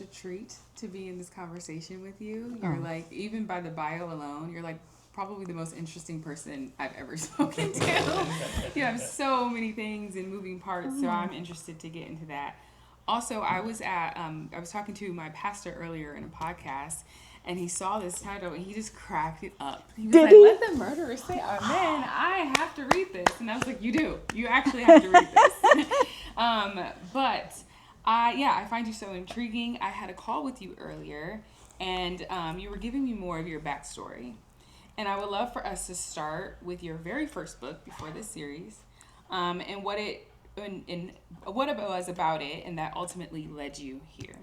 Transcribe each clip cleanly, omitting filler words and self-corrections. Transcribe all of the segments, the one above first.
a treat to be in this conversation with you. You're like, even by the bio alone, you're like probably the most interesting person I've ever spoken to. You have so many things and moving parts, so I'm interested to get into that. Also, I was talking to my pastor earlier in a podcast, and he saw this title and he just cracked it up. He was Did like, he? "Let the murderer say amen." I have to read this, and I was like, "You do. You actually have to read this." But I find you so intriguing. I had a call with you earlier, and you were giving me more of your backstory. And I would love for us to start with your very first book before this series, and what it was about it, and that ultimately led you here.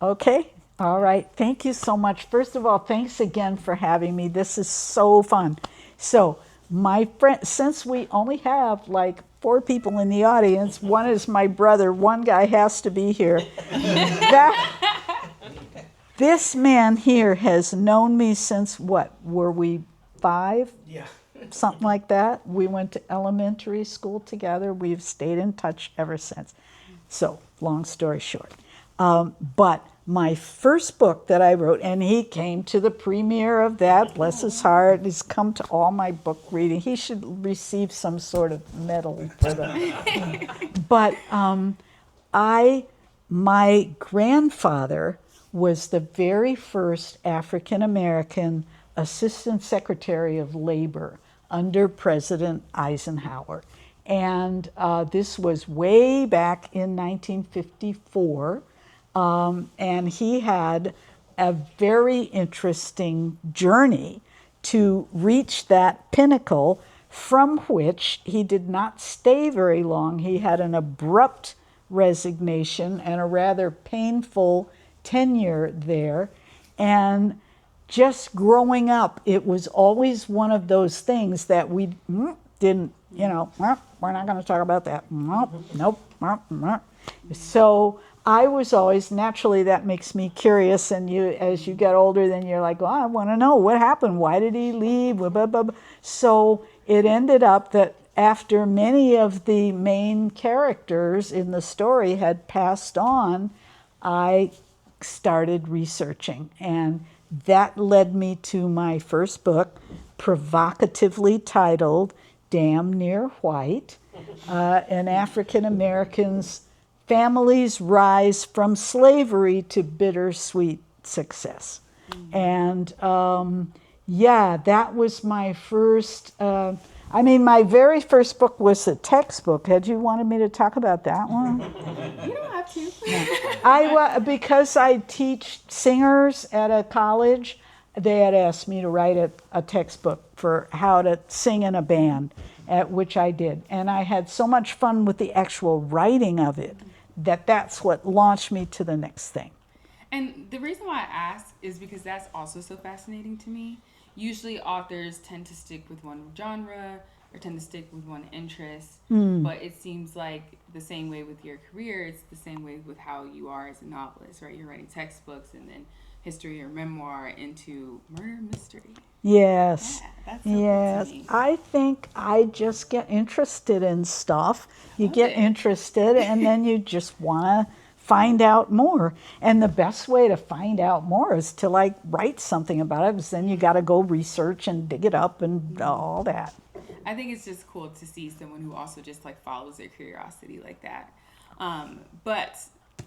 Okay. All right. Thank you so much. First of all, thanks again for having me. This is so fun. So, my friend, since we only have like 4 people in the audience, one is my brother, one guy has to be here. This man here has known me since what? Were we 5? Yeah. Something like that. We went to elementary school together. We've stayed in touch ever since. So, long story short. But my first book that I wrote, and he came to the premiere of that, bless his heart. He's come to all my book reading. He should receive some sort of medal for that. But my grandfather was the very first African American Assistant Secretary of Labor under President Eisenhower. And this was way back in 1954. And he had a very interesting journey to reach that pinnacle, from which he did not stay very long. He had an abrupt resignation and a rather painful tenure there. And just growing up, it was always one of those things that we didn't, we're not going to talk about that. Nope. So I was always, naturally, that makes me curious. And as you get older, then you're like, well, I want to know what happened. Why did he leave? Blah, blah, blah. So it ended up that after many of the main characters in the story had passed on, I started researching. And that led me to my first book, provocatively titled Damn Near White, an African American's Family's Rise from Slavery to Bittersweet Success. And that was my first, my very first book was a textbook. Had you wanted me to talk about that one? You don't have to. Because I teach singers at a college, they had asked me to write a textbook for how to sing in a band, which I did. And I had so much fun with the actual writing of it that's what launched me to the next thing. And the reason why I ask is because that's also so fascinating to me. Usually authors tend to stick with one genre or tend to stick with one interest, but it seems like the same way with your career, it's the same way with how you are as a novelist, right? You're writing textbooks and then history or memoir into murder mystery. Yes. Yeah, that's so yes. cool to me. I think I just get interested in stuff. You get interested and then you just want to find out more. And the best way to find out more is to write something about it, because then you got to go research and dig it up and all that. I think it's just cool to see someone who also just follows their curiosity like that. But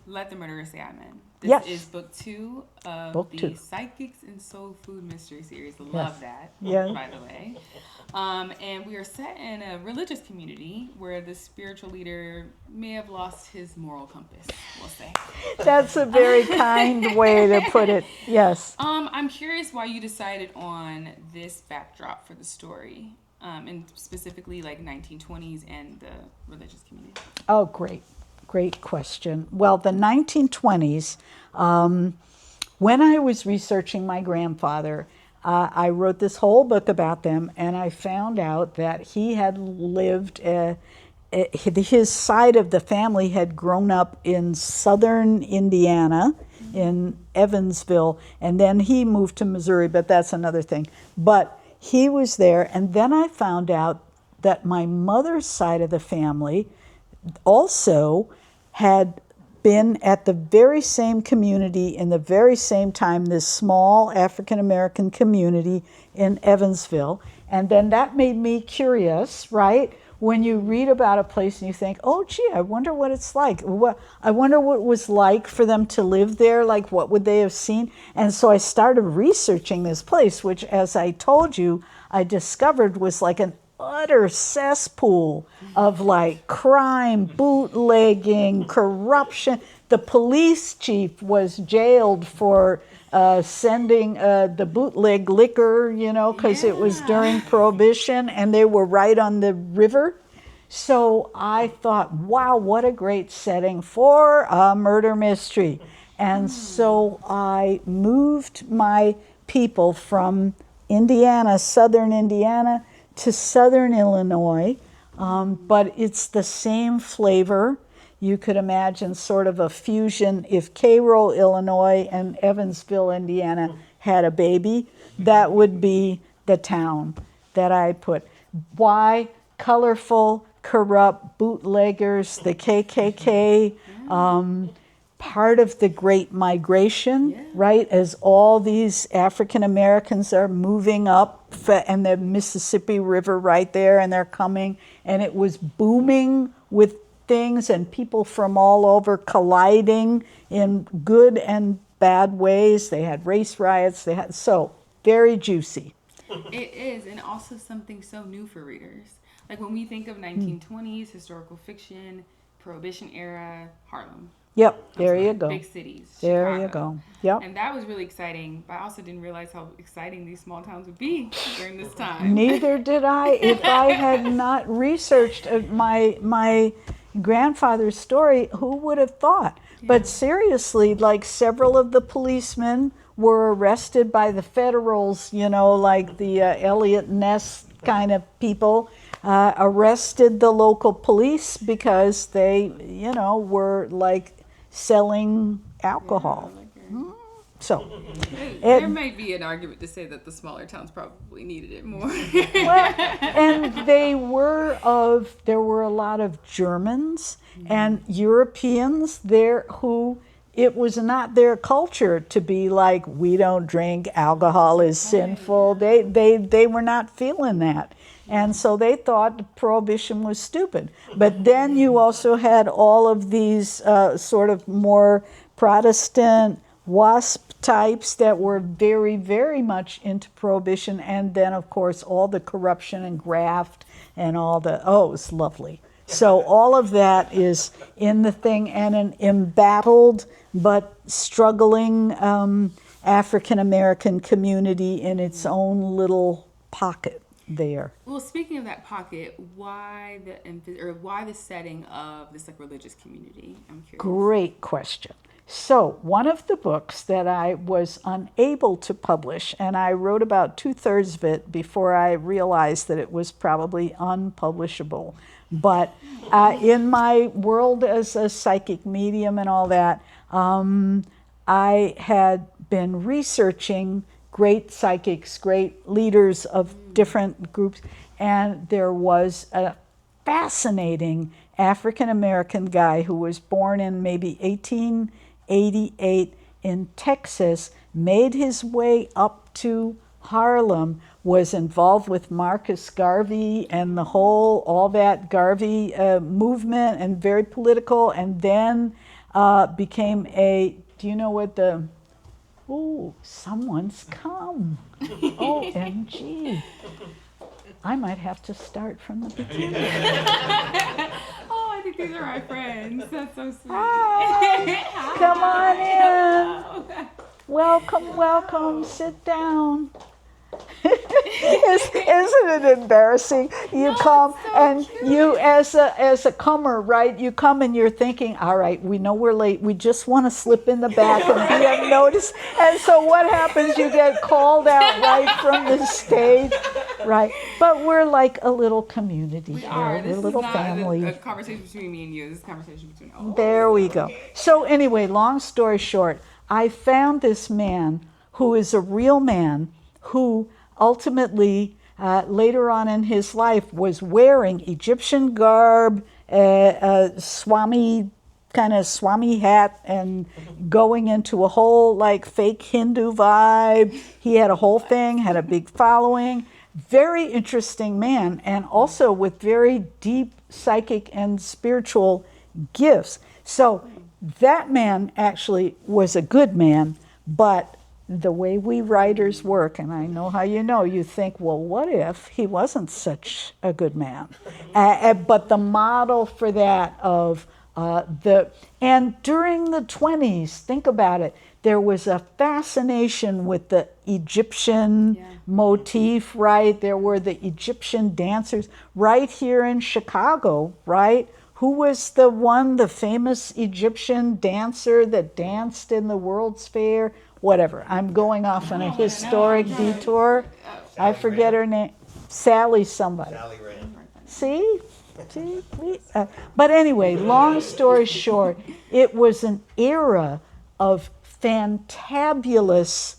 Let the Murderer Say Amen. This is book 2 of the Psychics and Soul Food mystery series. Love that, by the way. And we are set in a religious community where the spiritual leader may have lost his moral compass, we'll say. That's a very kind way to put it, yes. I'm curious why you decided on this backdrop for the story, and specifically 1920s and the religious community. Oh, great question. Well, the 1920s, when I was researching my grandfather, I wrote this whole book about them, and I found out that he had lived, his side of the family had grown up in southern Indiana, in Evansville, and then he moved to Missouri, but that's another thing. But he was there, and then I found out that my mother's side of the family also had been at the very same community in the very same time, this small African-American community in Evansville. And then that made me curious, right? When you read about a place and you think, oh, gee, I wonder what it's like. I wonder what it was like for them to live there. Like, what would they have seen? And so I started researching this place, which, as I told you, I discovered was like an utter cesspool of like crime, bootlegging, corruption. The police chief was jailed for sending the bootleg liquor, because it was during Prohibition, and they were right on the river. So I thought, wow, what a great setting for a murder mystery. And so I moved my people from Indiana, southern Indiana, to southern Illinois, but it's the same flavor. You could imagine sort of a fusion. If Cairo, Illinois, and Evansville, Indiana had a baby, that would be the town that I put. Why? Colorful, corrupt bootleggers, the KKK, part of the Great Migration, right? As all these African Americans are moving up, and the Mississippi River right there, and they're coming, and it was booming with things and people from all over colliding in good and bad ways. They had race riots. So very juicy. It is, and also something so new for readers. Like when we think of 1920s, historical fiction, Prohibition era, Harlem. Yep, there you go. Big cities. There Chicago. you go. Yep. And that was really exciting, but I also didn't realize how exciting these small towns would be during this time. Neither did I. If I had not researched my grandfather's story, who would have thought? Yeah. But seriously, like several of the policemen were arrested by the Federals, like the Elliot Ness kind of people, arrested the local police because they, were like selling alcohol. So there might be an argument to say that the smaller towns probably needed it more. Well, and there were a lot of Germans and Europeans there who it was not their culture to be like, we don't drink, alcohol is sinful. They were not feeling that. And so they thought Prohibition was stupid. But then you also had all of these sort of more Protestant WASP types that were very, very much into Prohibition. And then, of course, all the corruption and graft and all the, it was lovely. So all of that is in the thing, and an embattled but struggling African-American community in its own little pocket there. Well, speaking of that pocket, why the setting of this like religious community? I'm curious. Great question. So one of the books that I was unable to publish, and I wrote about 2/3 of it before I realized that it was probably unpublishable. But in my world as a psychic medium and all that, I had been researching great psychics, great leaders of different groups, and there was a fascinating African-American guy who was born in maybe 1888 in Texas, made his way up to Harlem, was involved with Marcus Garvey and all that Garvey movement, and very political, and then became do you know what someone's come. OMG. I might have to start from the beginning. I think these are my friends. That's so sweet. Hi. Come on in. Welcome. Sit down. Isn't it embarrassing? You come so and cute. You as a comer, right? You come and you're thinking, all right, we know we're late. We just want to slip in the back and be unnoticed. And so what happens? You get called out right from the stage, right? But we're like a little community we here. Are. We're a little family. A conversation between me and you. This is a conversation between all. There we go. So anyway, long story short, I found this man who is a real man who ultimately, later on in his life, was wearing Egyptian garb, Swami kind of Swami hat and going into a whole like fake Hindu vibe. He had a whole thing, had a big following. Very interesting man, and also with very deep psychic and spiritual gifts. So that man actually was a good man, but the way we writers work, and I know how you think, well, what if he wasn't such a good man? But the model for that of and during the 20s, think about it, there was a fascination with the Egyptian motif, right? There were the Egyptian dancers right here in Chicago, right? Who was the famous Egyptian dancer that danced in the World's Fair? Whatever. I'm going off on a historic detour. I forget her name. Sally somebody. Sally Rand. See? But anyway, long story short, it was an era of fantabulous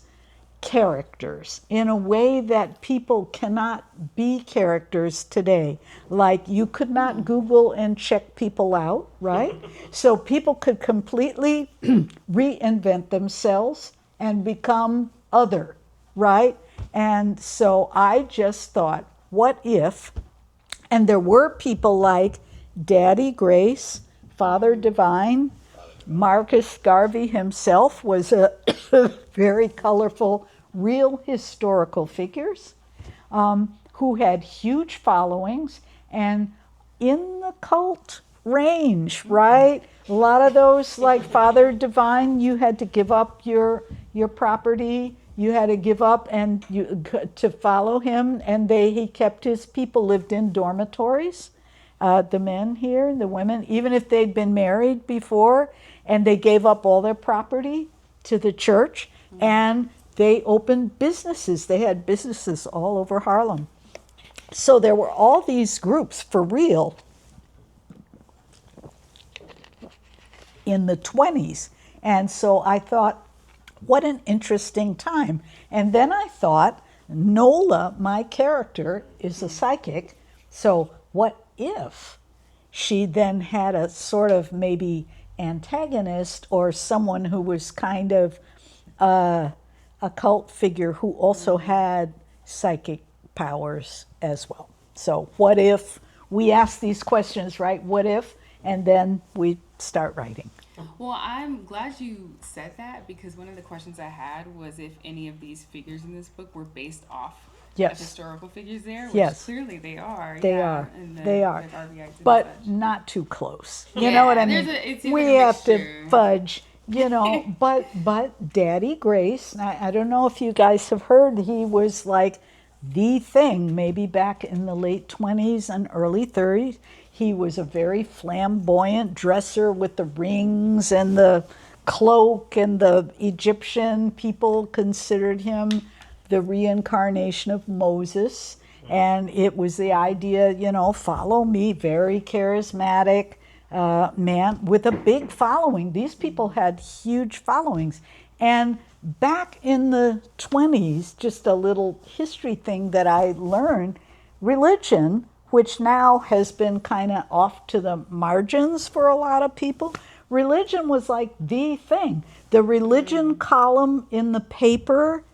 characters in a way that people cannot be characters today. Like you could not Google and check people out, right? So people could completely reinvent themselves and become other, right? And so I just thought, what if, and there were people like Daddy Grace, Father Divine, Marcus Garvey himself was a very colorful, real historical figures who had huge followings and in the cult range, right? A lot of those, like Father Divine, you had to give up your property. You had to give up and to follow him, and he kept his people lived in dormitories. The men here, the women, even if they'd been married before, and they gave up all their property to the church, and they opened businesses. They had businesses all over Harlem. So there were all these groups for real in the 20s. And so I thought, what an interesting time. And then I thought, Nola, my character, is a psychic. So what if she then had a sort of maybe antagonist or someone who was kind of a cult figure who also had psychic powers as well? So what if we ask these questions, right? What if? And then we start writing. Well, I'm glad you said that, because one of the questions I had was if any of these figures in this book were based off of historical figures there, which clearly they are. They are. But not too close. You know what I mean? We have to fudge, but Daddy Grace, I don't know if you guys have heard, he was like the thing, maybe back in the late 20s and early 30s. He was a very flamboyant dresser with the rings and the cloak, and the Egyptian people considered him the reincarnation of Moses. And it was the idea, follow me, very charismatic man with a big following. These people had huge followings. And back in the 20s, just a little history thing that I learned, religion, which now has been kind of off to the margins for a lot of people. Religion was like the thing. The religion column in the paper.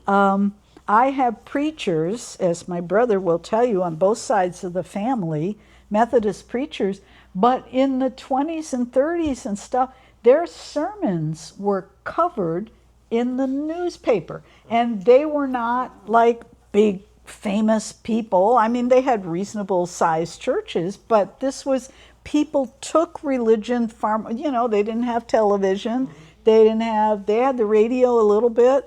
I have preachers, as my brother will tell you, on both sides of the family, Methodist preachers, but in the 20s and 30s and stuff, their sermons were covered in the newspaper. And they were not like big famous people. I mean, they had reasonable sized churches, but this was, people took religion they didn't have television, they had the radio a little bit,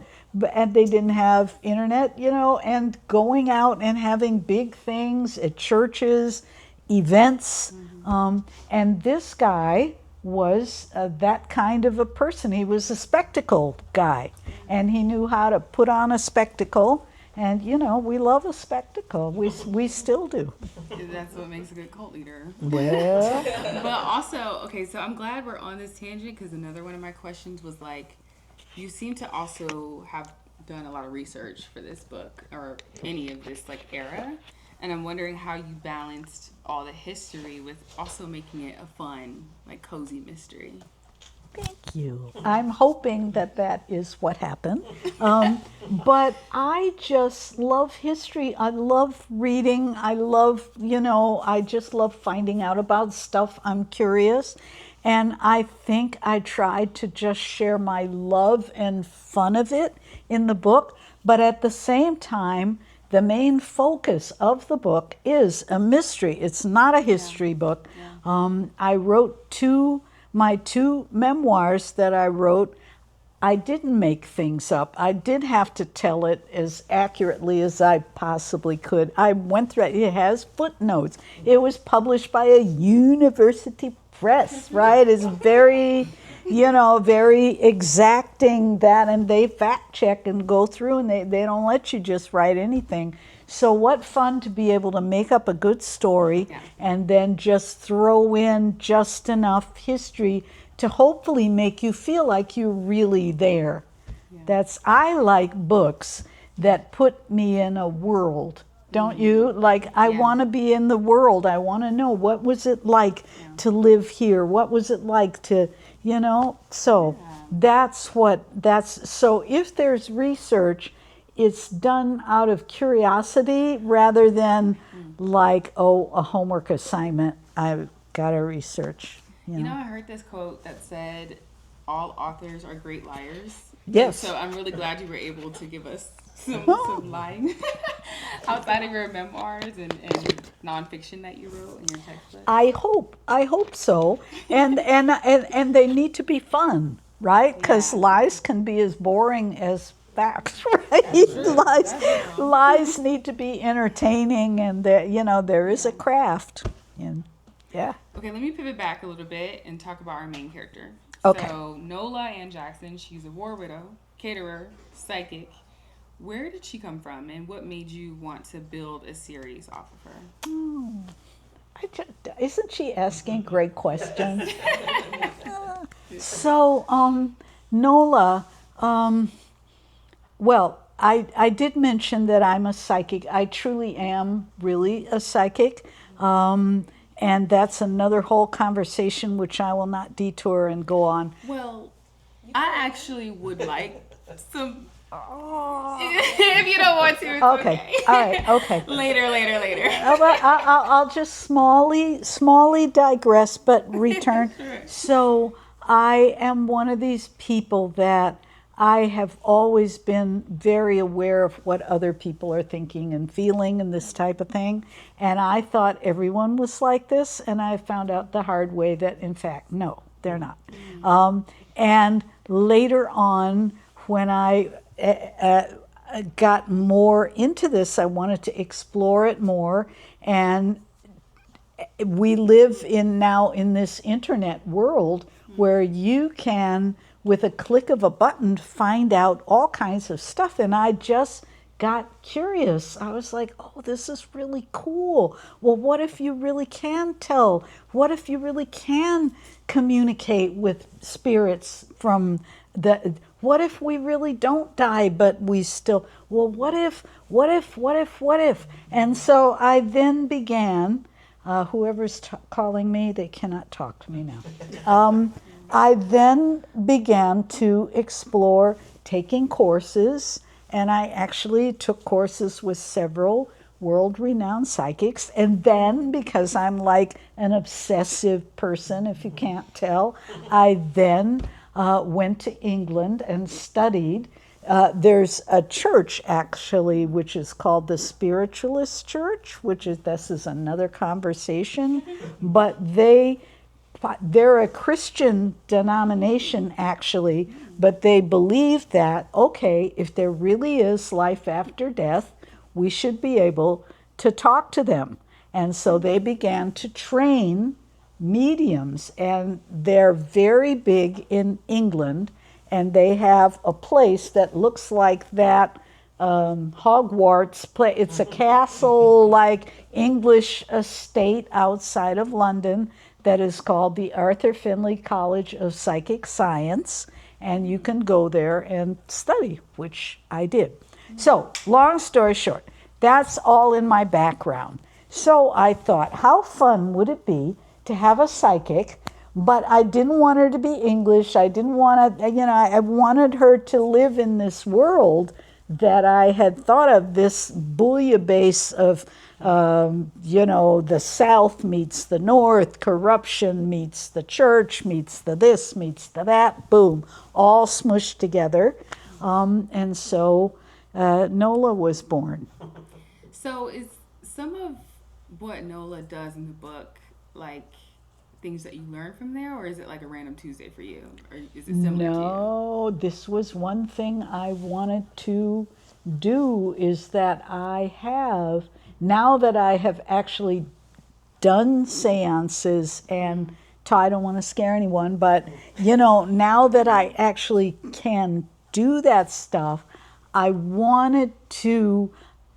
and they didn't have internet, and going out and having big things at churches, events. And this guy was that kind of a person. He was a spectacle guy, and he knew how to put on a spectacle. And, we love a spectacle. We still do. That's what makes a good cult leader. Well. But also, okay, so I'm glad we're on this tangent, because another one of my questions was like, you seem to also have done a lot of research for this book, or any of this, like, era. And I'm wondering how you balanced all the history with also making it a fun, like cozy mystery. Thank you. I'm hoping that that is what happened. But I just love history. I love reading. I love, I just love finding out about stuff. I'm curious. And I think I tried to just share my love and fun of it in the book. But at the same time, the main focus of the book is a mystery. It's not a history book. I wrote my two memoirs that I wrote. I didn't make things up. I did have to tell it as accurately as I possibly could. I went through it. It has footnotes. It was published by a university press, right? It's very, very exacting that, and they fact check and go through, and they don't let you just write anything. So what fun to be able to make up a good story and then just throw in just enough history to hopefully make you feel like you're really there. I like books that put me in a world. Don't you? Like, I want to be in the world. I want to know, what was it like to live here? What was it like to, so so if there's research, it's done out of curiosity rather than like, a homework assignment. I've got to research. I heard this quote that said, all authors are great liars. Yes. And so I'm really glad you were able to give us some lying outside of your memoirs and nonfiction that you wrote in your textbook. I hope so. And they need to be fun, right? Because lies can be as boring as facts, right? Lies need to be entertaining, and there is a craft. Okay, let me pivot back a little bit and talk about our main character. Okay. So Nola Ann Jackson, she's a war widow, caterer, psychic. Where did she come from, and what made you want to build a series off of her? Isn't she asking great questions? So, Nola, well, I did mention that I'm a psychic. I truly am really a psychic. And that's another whole conversation which I will not detour and go on. Well, I actually would like some... if you don't want to, it's okay. All right, okay. Later. I'll just smallly digress, but return. Sure. So I am one of these people that I have always been very aware of what other people are thinking and feeling and this type of thing. And I thought everyone was like this, and I found out the hard way that, in fact, no, they're not. And later on, when I got more into this, I wanted to explore it more. And we live now in this internet world where you can, with a click of a button, find out all kinds of stuff. And I just got curious. I was like, oh, this is really cool. Well, what if you really can tell? What if you really can communicate with spirits from what if we really don't die, but we still, well, what if? And so I then began, whoever's calling me, they cannot talk to me now. I then began to explore taking courses, and I actually took courses with several world-renowned psychics. And then, because I'm like an obsessive person, if you can't tell, I then went to England and studied. There's a church, actually, which is called the Spiritualist Church, this is another conversation, but they're a Christian denomination, actually, but they believe that, okay, if there really is life after death, we should be able to talk to them. And so they began to train mediums, and they're very big in England, and they have a place that looks like that Hogwarts place. It's a castle like English estate outside of London that is called the Arthur Findlay College of Psychic Science, and you can go there and study, which I did. So, long story short, That's all in my background. So I thought, how fun would it be to have a psychic, but I didn't want her to be English. I didn't want to, I wanted her to live in this world that I had thought of, this bouillabaisse of, the South meets the North, corruption meets the church, meets the this, meets the that, boom, all smushed together. And so Nola was born. So is some of what Nola does in the book like things that you learn from there, or is it like a random Tuesday for you, or is it similar to you? No, this was one thing I wanted to do, is that now that I have actually done seances, and I don't want to scare anyone, but now that I actually can do that stuff, I wanted to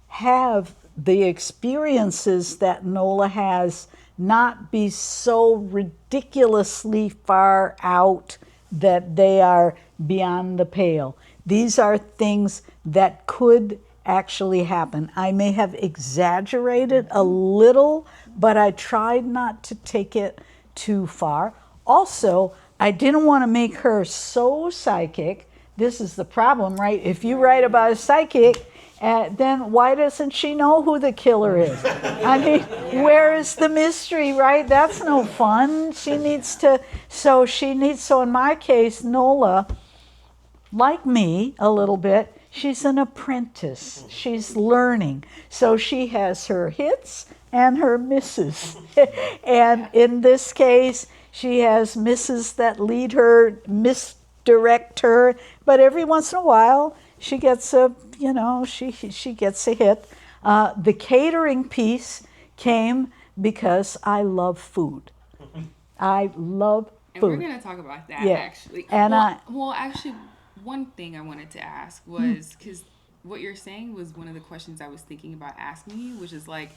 have the experiences that Nola has not be so ridiculously far out that they are beyond the pale. These are things that could actually happen. I may have exaggerated a little, but I tried not to take it too far. Also, I didn't want to make her so psychic. This is the problem, right? If you write about a psychic, then why doesn't she know who the killer is? I mean, where is the mystery, right? That's no fun. So in my case, Nola, like me a little bit, she's an apprentice. She's learning. So she has her hits and her misses. And in this case, she has misses that lead her, misdirect her, but every once in a while, she gets she gets a hit. The catering piece came because I love food. I love food. And we're going to talk about that, actually. And actually, one thing I wanted to ask was, because what you're saying was one of the questions I was thinking about asking you, which is like,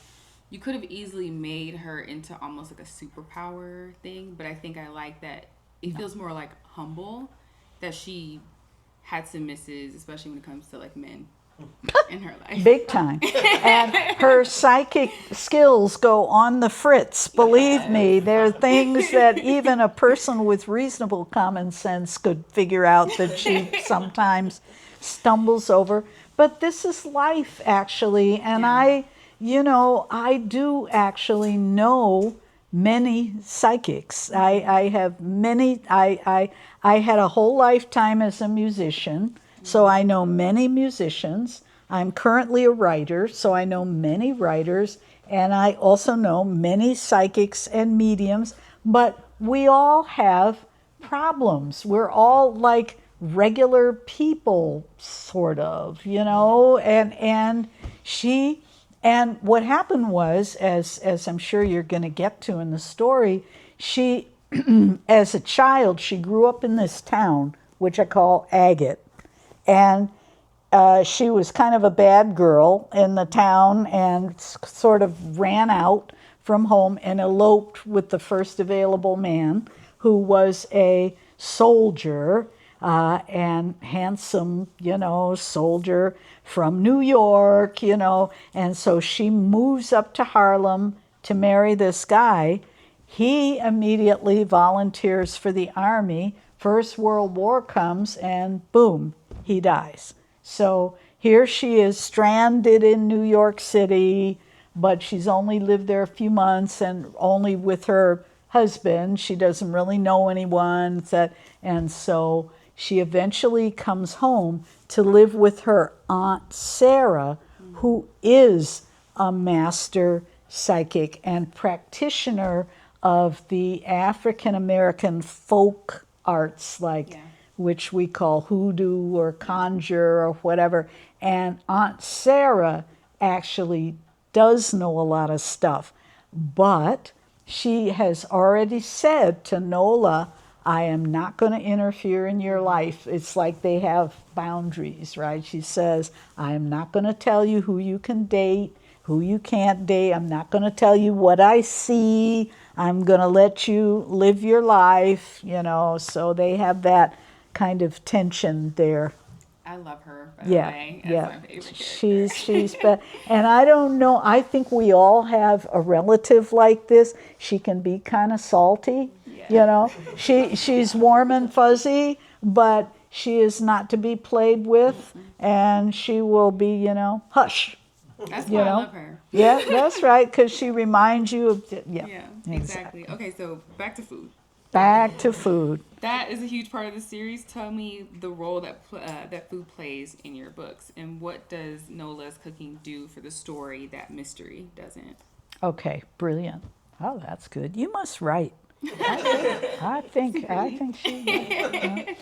you could have easily made her into almost like a superpower thing, but I think I like that it feels more like humble, that she had some misses, especially when it comes to like men in her life. Big time. And her psychic skills go on the fritz. Believe me, there are things that even a person with reasonable common sense could figure out that she sometimes stumbles over. But this is life, actually. And I do actually know many psychics. I have many. I had a whole lifetime as a musician, so I know many musicians. I'm currently a writer, so I know many writers, and I also know many psychics and mediums, but we all have problems. We're all like regular people, sort of, and what happened was, as I'm sure you're going to get to in the story, she, as a child, she grew up in this town, which I call Agate. And she was kind of a bad girl in the town and sort of ran out from home and eloped with the first available man, who was a soldier, and handsome, soldier from New York, and so she moves up to Harlem to marry this guy. He immediately volunteers for the army. First World War comes and boom, he dies. So here she is stranded in New York City, but she's only lived there a few months and only with her husband. She doesn't really know anyone. And so she eventually comes home to live with her Aunt Sarah, who is a master psychic and practitioner of the African American folk arts, which we call hoodoo or conjure or whatever. And Aunt Sarah actually does know a lot of stuff, but she has already said to Nola, I am not going to interfere in your life. It's like they have boundaries, right? She says, I am not going to tell you who you can date, who you can't date. I'm not going to tell you what I see. I'm going to let you live your life, so they have that kind of tension there. I love her, by the Yeah, way. That's yeah. my favorite character. And I don't know, I think we all have a relative like this. She can be kind of salty, you Yeah. know. She's warm and fuzzy, but she is not to be played with, and she will be, hush, That's you why I know. love her. Yeah, that's right, because she reminds you of, yeah, Yeah, exactly. exactly. Okay, so back to food. Back to food. That is a huge part of the series. Tell me the role that food plays in your books, and what does Nola's cooking do for the story that mystery doesn't? Okay, brilliant. Oh, that's good. You must write. I think she.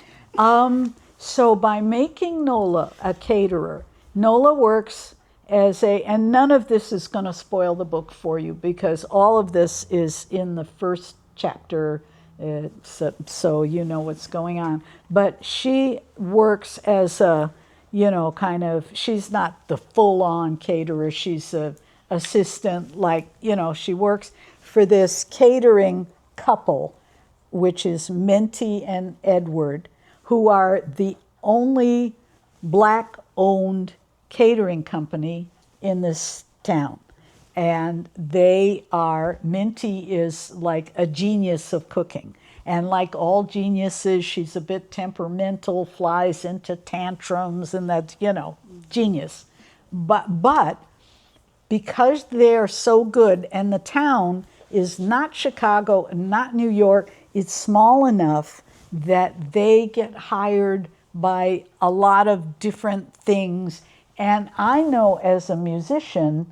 So by making Nola a caterer, Nola works as and none of this is going to spoil the book for you because all of this is in the first chapter, so you know what's going on. But she works as a, she's not the full-on caterer. She's a assistant, she works for this catering couple, which is Minty and Edward, who are the only black-owned catering company in this town. And Minty is like a genius of cooking. And like all geniuses, she's a bit temperamental, flies into tantrums, and that's, genius. But because they're so good, and the town is not Chicago and not New York, it's small enough that they get hired by a lot of different things. And I know as a musician,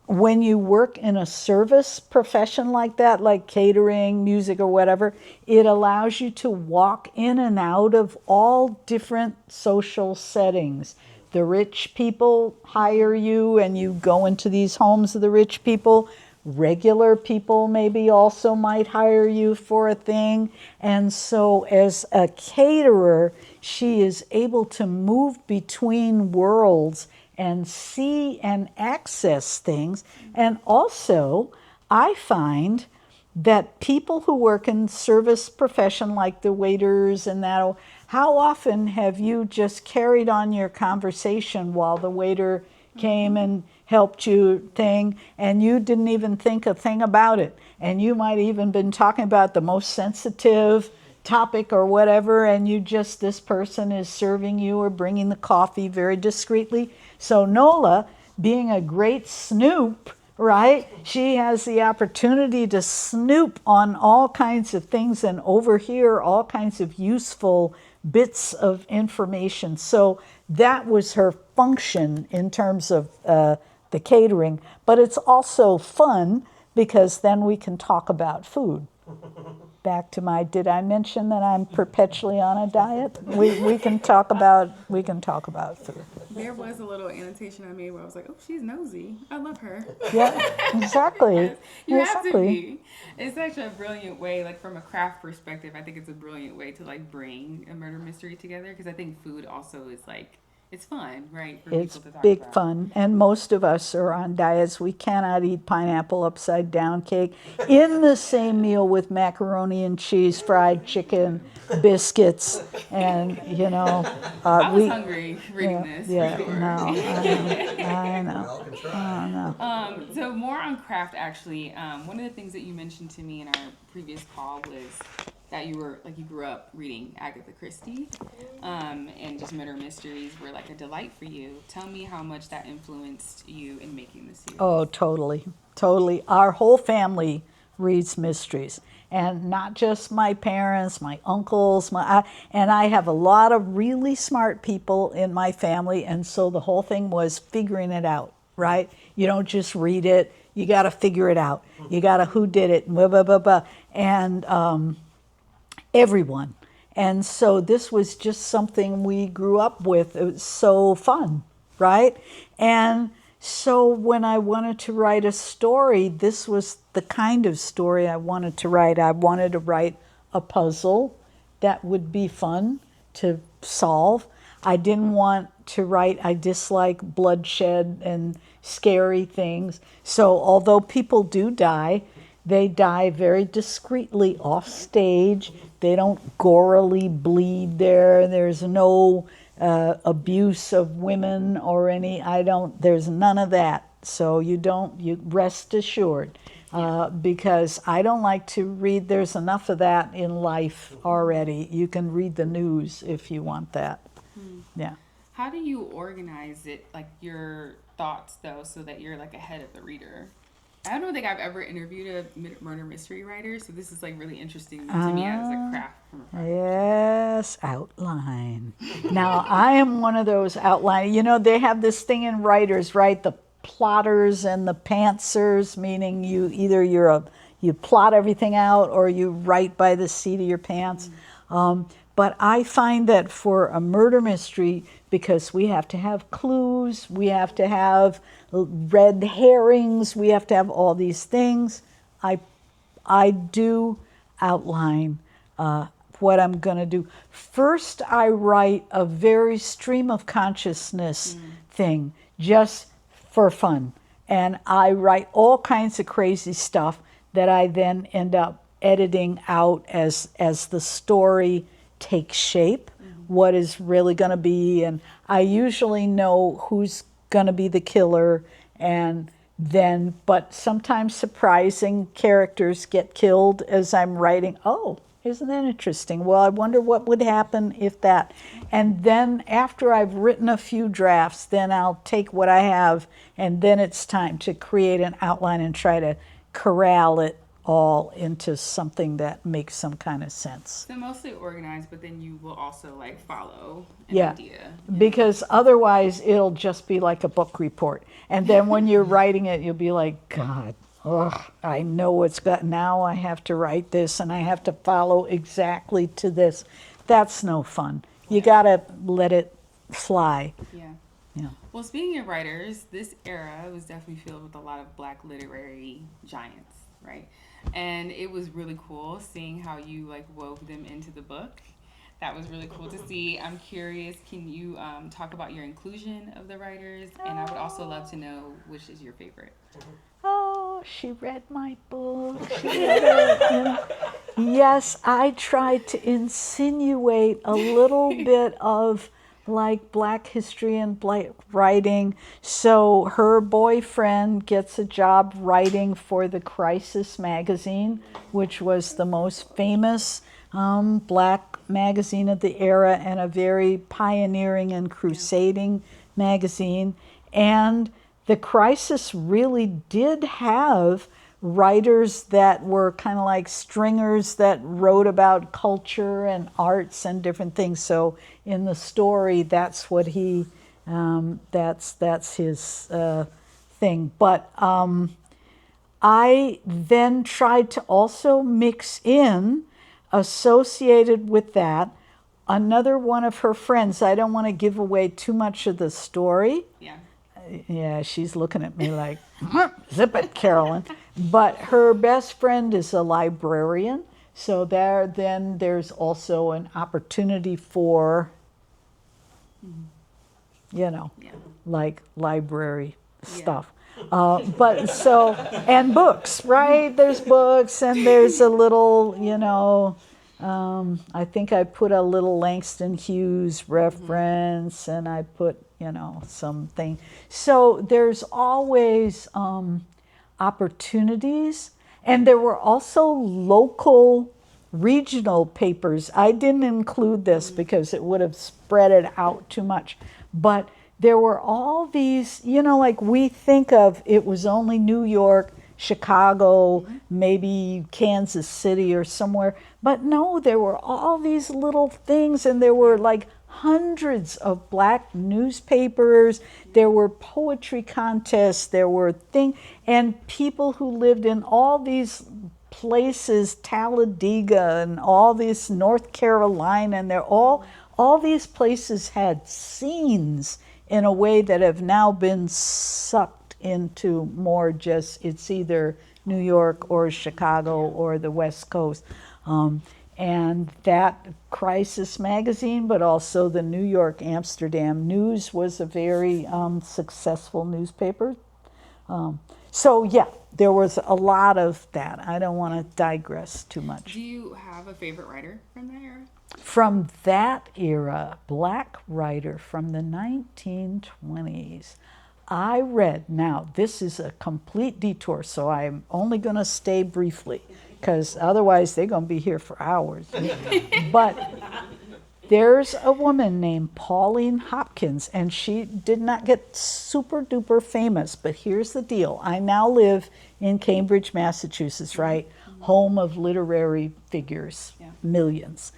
when you work in a service profession like that, like catering, music, or whatever, it allows you to walk in and out of all different social settings. The rich people hire you and you go into these homes of the rich people. Regular people maybe also might hire you for a thing. And so as a caterer, she is able to move between worlds and see and access things. And also, I find that people who work in service profession, like the waiters and that, how often have you just carried on your conversation while the waiter came and helped you thing, and you didn't even think a thing about it, and you might even been talking about the most sensitive topic or whatever, and this person is serving you or bringing the coffee very discreetly. So Nola, being a great snoop, right? She has the opportunity to snoop on all kinds of things and overhear all kinds of useful bits of information. So that was her function in terms of the catering. But it's also fun because then we can talk about food. Back to did I mention that I'm perpetually on a diet? We can talk about food. There was a little annotation I made where I was like, "Oh, she's nosy. I love her." Yeah, exactly. Yes, you have to Exactly. be. It's such a brilliant way, like from a craft perspective. I think it's a brilliant way to like bring a murder mystery together because I think food also is like it's fun, right? For It's people to talk big about. fun, and most of us are on diets. We cannot eat pineapple upside down cake in the same meal with macaroni and cheese, fried chicken, biscuits, and I was hungry reading this. yeah, For sure. no, I know. I know. So more on craft actually. One of the things that you mentioned to me in our previous call was that you grew up reading Agatha Christie, and just murder mysteries were like a delight for you. Tell me how much that influenced you in making this series. Oh, totally, totally. Our whole family reads mysteries, and not just my parents, my uncles, and I have a lot of really smart people in my family, and so the whole thing was figuring it out, right? You don't just read it, you got to figure it out. You got to who did it, blah, blah, blah, blah. And everyone. And so this was just something we grew up with. It was so fun, right? And so when I wanted to write a story, this was the kind of story I wanted to write. I wanted to write a puzzle that would be fun to solve. I didn't want to write, I dislike bloodshed and scary things. So although people do die, they die very discreetly off stage. They don't gorily bleed there. There's no abuse of women or there's none of that. So you rest assured. Because I don't like to read, there's enough of that in life already. You can read the news if you want that. Yeah. How do you organize it, like your thoughts, though, so that you're like ahead of the reader? I don't think I've ever interviewed a murder mystery writer, so this is like really interesting to me as a craft. Yes, outline. Now, I am one of those outline. You know, they have this thing in writers, right? The plotters and the pantsers, meaning you plot everything out or you write by the seat of your pants. But I find that for a murder mystery, because we have to have clues, we have to have red herrings, we have to have all these things, I do outline what I'm going to do. First, I write a very stream of consciousness thing, just for fun. And I write all kinds of crazy stuff that I then end up editing out as the story takes shape, what is really going to be. And I usually know who's going to be the killer, but sometimes surprising characters get killed as I'm writing. Oh, isn't that interesting? Well, I wonder what would happen if that. And then after I've written a few drafts, then I'll take what I have, and then it's time to create an outline and try to corral it all into something that makes some kind of sense. So mostly organized, but then you will also like follow an idea. Because otherwise it'll just be like a book report. And then when you're writing it, you'll be like, God, I know what's got, now I have to write this and I have to follow exactly to this. That's no fun. You gotta let it fly. Yeah. Well, speaking of writers, this era was definitely filled with a lot of Black literary giants, right? And it was really cool seeing how you like wove them into the book. That was really cool to see. I'm curious, can you talk about your inclusion of the writers? And I would also love to know which is your favorite. Oh, she read my book. She read it. Yes, I tried to insinuate a little bit of like Black history and Black writing. So her boyfriend gets a job writing for the Crisis magazine, which was the most famous Black magazine of the era and a very pioneering and crusading magazine. And the Crisis really did have writers that were kind of like stringers that wrote about culture and arts and different things. So in the story, that's what that's his thing. But I then tried to also mix in, associated with that, another one of her friends. I don't want to give away too much of the story. Yeah, she's looking at me like, zip it, Carolyn. But her best friend is a librarian. So there's also an opportunity for, like library stuff. And books, right? There's books and there's a little, I think I put a little Langston Hughes reference and I put, something. So there's always opportunities. And there were also local regional papers. I didn't include this because it would have spread it out too much. But there were all these, like we think of, it was only New York, Chicago, maybe Kansas City or somewhere. But no, there were all these little things, and there were like hundreds of Black newspapers. There were poetry contests. There were things, and people who lived in all these places, Talladega and all this North Carolina, and they're all these places had scenes in a way that have now been sucked into more just, it's either New York or Chicago or the West Coast. And that Crisis magazine, but also the New York Amsterdam News was a very successful newspaper. So yeah, there was a lot of that. I don't want to digress too much. Do you have a favorite writer from that era? From that era, black writer from the 1920s. I read, now this is a complete detour, so I'm only going to stay briefly, because otherwise they're going to be here for hours. But there's a woman named Pauline Hopkins, and she did not get super duper famous, but here's the deal. I now live in Cambridge, Massachusetts, right? Home of literary figures, millions.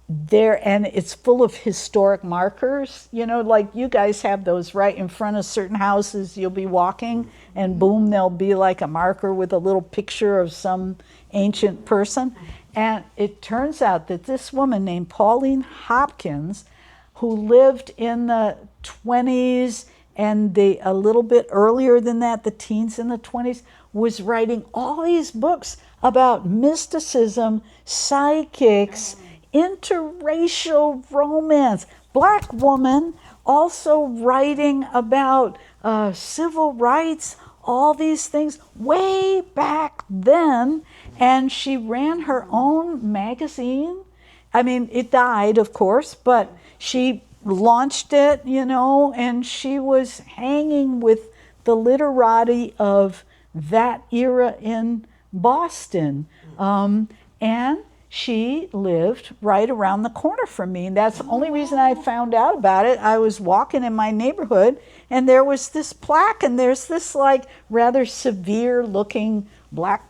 There, and it's full of historic markers, you know, like you guys have those right in front of certain houses. You'll be walking and boom, there'll be like a marker with a little picture of some ancient person. And it turns out that this woman named Pauline Hopkins, who lived in the 20s and a little bit earlier than that, the teens in the 20s, was writing all these books about mysticism, psychics, interracial romance. Black woman, also writing about civil rights, all these things way back then. And she ran her own magazine. I mean, it died, of course, but she launched it, you know, and she was hanging with the literati of that era in Boston. And she lived right around the corner from me. And that's the only reason I found out about it. I was walking in my neighborhood and there was this plaque, and there's this like rather severe looking black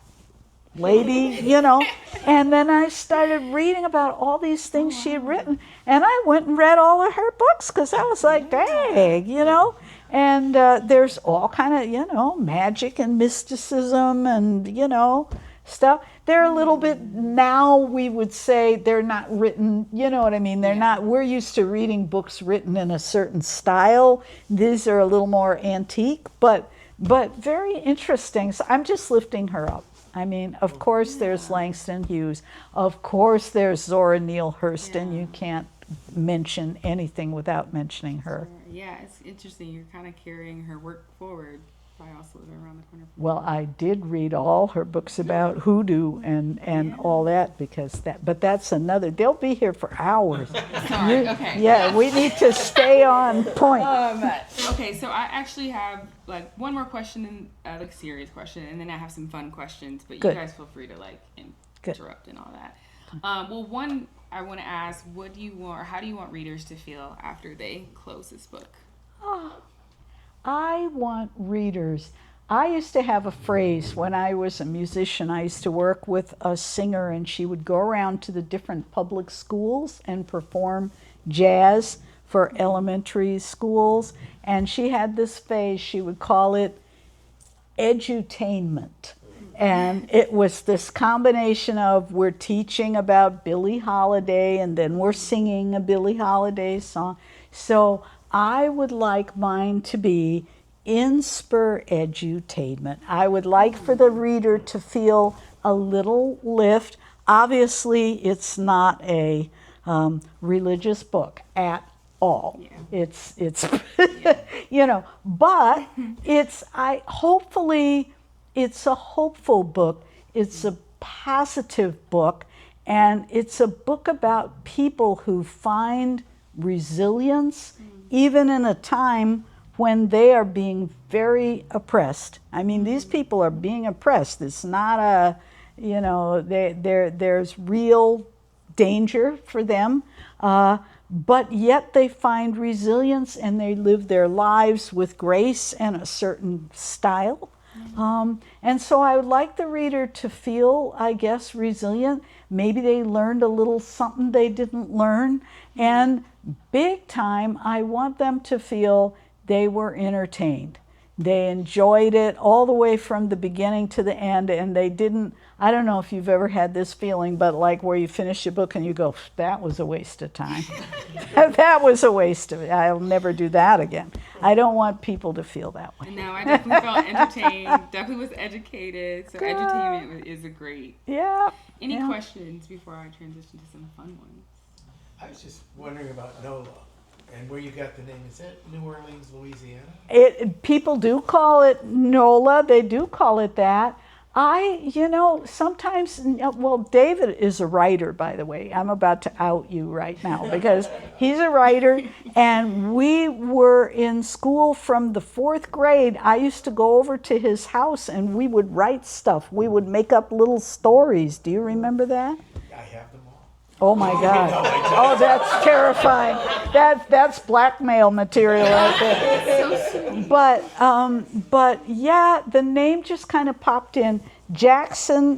lady, you know. And then I started reading about all these things she had written, and I went and read all of her books because I was like, dang, you know. And there's all kind of, you know, magic and mysticism and, you know, stuff. They're a little bit, now we would say they're not written, you know what I mean? They're not, we're used to reading books written in a certain style. These are a little more antique, but very interesting. So I'm just lifting her up. I mean, of course there's Langston Hughes. Of course there's Zora Neale Hurston. You can't mention anything without mentioning her. Yeah, it's interesting. You're kind of carrying her work forward by also living around the corner. Well, I did read all her books about hoodoo and all that, because but that's another, they'll be here for hours. Sorry, okay. Yeah, we need to stay on point. Okay, so I actually have like one more question, and like serious question, and then I have some fun questions, but you guys feel free to like interrupt and all that. Well, one I want to ask, what do you want, or how do you want readers to feel after they close this book? I want readers. I used to have a phrase when I was a musician. I used to work with a singer, and she would go around to the different public schools and perform jazz for elementary schools. And she had this phase, she would call it edu-tainment. And it was this combination of, we're teaching about Billie Holiday and then we're singing a Billie Holiday song. So I would like mine to be edutainment. I would like for the reader to feel a little lift. Obviously, it's not a religious book at all. It's you know, but hopefully it's a hopeful book. It's a positive book, and it's a book about people who find resilience even in a time when they are being very oppressed. I mean, these people are being oppressed. It's not a, you know, there's real danger for them, but yet they find resilience and they live their lives with grace and a certain style. And so I would like the reader to feel, I guess, resilient. Maybe they learned a little something they didn't learn. And big time, I want them to feel they were entertained. They enjoyed it all the way from the beginning to the end, and they didn't, I don't know if you've ever had this feeling, but like where you finish your book and you go, that was a waste of time. That was a waste of it. I'll never do that again. I don't want people to feel that way. No, I definitely felt entertained, definitely was educated, so edutainment is a great. Yeah. Any questions before I transition to some fun ones? I was just wondering about Nola. And where you got the name, is that New Orleans, Louisiana? People do call it Nola. They do call it that. Sometimes, well, David is a writer, by the way. I'm about to out you right now because he's a writer, and we were in school from the 4th grade. I used to go over to his house and we would write stuff. We would make up little stories. Do you remember that? I have them all. Oh my God. Oh, that's terrifying. That's blackmail material right there. But yeah, the name just kind of popped in. Jackson